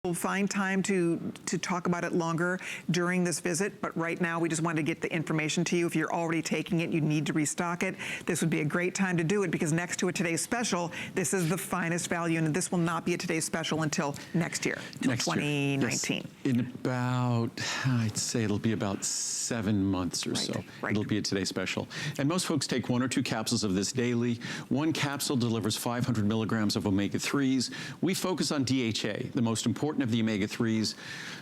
We'll find time to talk about it longer during this visit, but right now we just wanted to get the information to you. If you're already taking it, you need to restock it. This would be a great time to do it because next to a Today's Special, this is the finest value, and this will not be a Today's Special until next year, until 2019. Yes. In about, I'd say it'll be about 7 months or so. It'll be a Today's Special. And most folks take 1 or 2 capsules of this daily. 1 capsule delivers 500 milligrams of omega-3s. We focus on DHA, the most important of the omega-3s.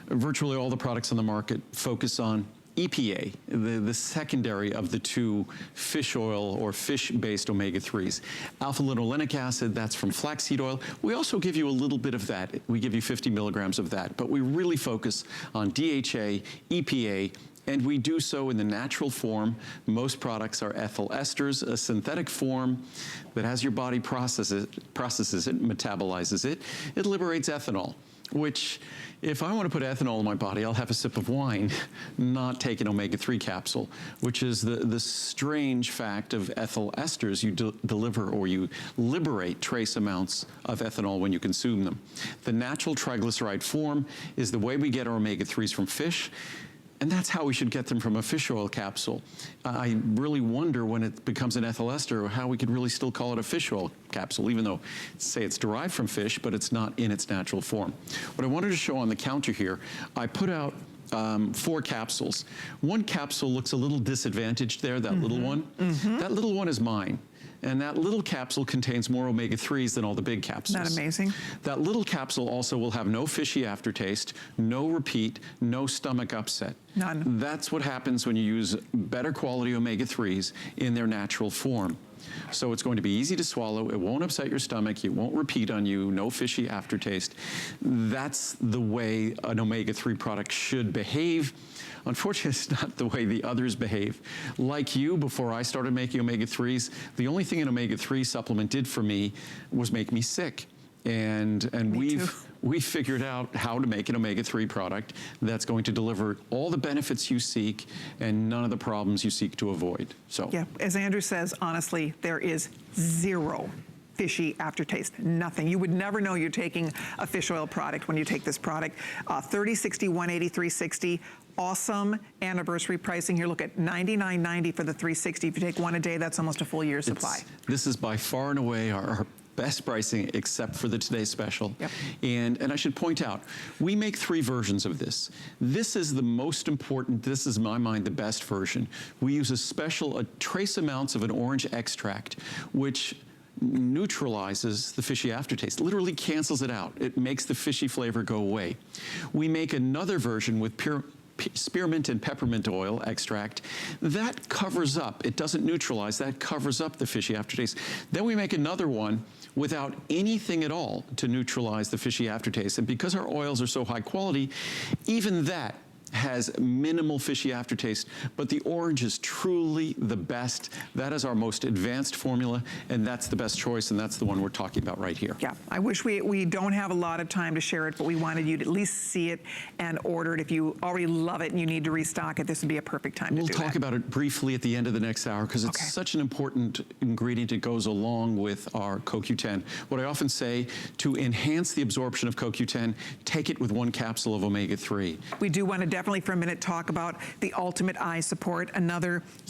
Virtually all the products on the market focus on EPA, the secondary of the 2 fish oil or fish-based omega-3s. Alpha-linolenic acid, that's from flaxseed oil. We also give you a little bit of that. We give you 50 milligrams of that, but we really focus on DHA, EPA, and we do so in the natural form. Most products are ethyl esters, a synthetic form that as your body processes it, metabolizes it, it liberates ethanol, which if I want to put ethanol in my body, I'll have a sip of wine, not take an omega-3 capsule, which is the strange fact of ethyl esters. You deliver or you liberate trace amounts of ethanol when you consume them. The natural triglyceride form is the way we get our omega-3s from fish, and that's how we should get them from a fish oil capsule. I really wonder when it becomes an ethyl ester how we could really still call it a fish oil capsule, even though say it's derived from fish, but it's not in its natural form. What I wanted to show on the counter here, I put out 4 capsules. 1 capsule looks a little disadvantaged there, that little one. That little one is mine. And that little capsule contains more omega-3s than all the big capsules. Isn't that amazing? That little capsule also will have no fishy aftertaste, no repeat, no stomach upset. None. That's what happens when you use better quality omega-3s in their natural form. So it's going to be easy to swallow, it won't upset your stomach, it won't repeat on you, no fishy aftertaste. That's the way an omega-3 product should behave. Unfortunately, it's not the way the others behave. Like you, before I started making omega-3s, the only thing an omega-3 supplement did for me was make me sick. And we figured out how to make an omega-3 product that's going to deliver all the benefits you seek and none of the problems you seek to avoid. So yeah, as Andrew says, honestly, there is 0 fishy aftertaste, nothing. You would never know you're taking a fish oil product when you take this product. 30, 60, 180, 360. Awesome anniversary pricing here. Look at $99.90 for the 360. If you take 1 a day, that's almost a full year's supply. This is by far and away our best pricing except for the Today's Special. Yep. And I should point out, we make 3 versions of this. This is the most important, this is in my mind the best version. We use a trace amounts of an orange extract, which neutralizes the fishy aftertaste, literally cancels it out. It makes the fishy flavor go away. We make another version with pure spearmint and peppermint oil extract. That covers up, it doesn't neutralize, that covers up the fishy aftertaste. Then we make another one without anything at all to neutralize the fishy aftertaste. And because our oils are so high quality, even that has minimal fishy aftertaste, but the orange is truly the best. That is our most advanced formula, and that's the best choice, and that's the one we're talking about right here. Yeah, I wish we don't have a lot of time to share it, but we wanted you to at least see it and order it. If you already love it and you need to restock it, this would be a perfect time to do that. We'll talk about it briefly at the end of the next hour, because it's such an important ingredient. It goes along with our CoQ10. What I often say, to enhance the absorption of CoQ10, take it with 1 capsule of omega-3. We do want to definitely for a minute talk about the ultimate eye support, another huge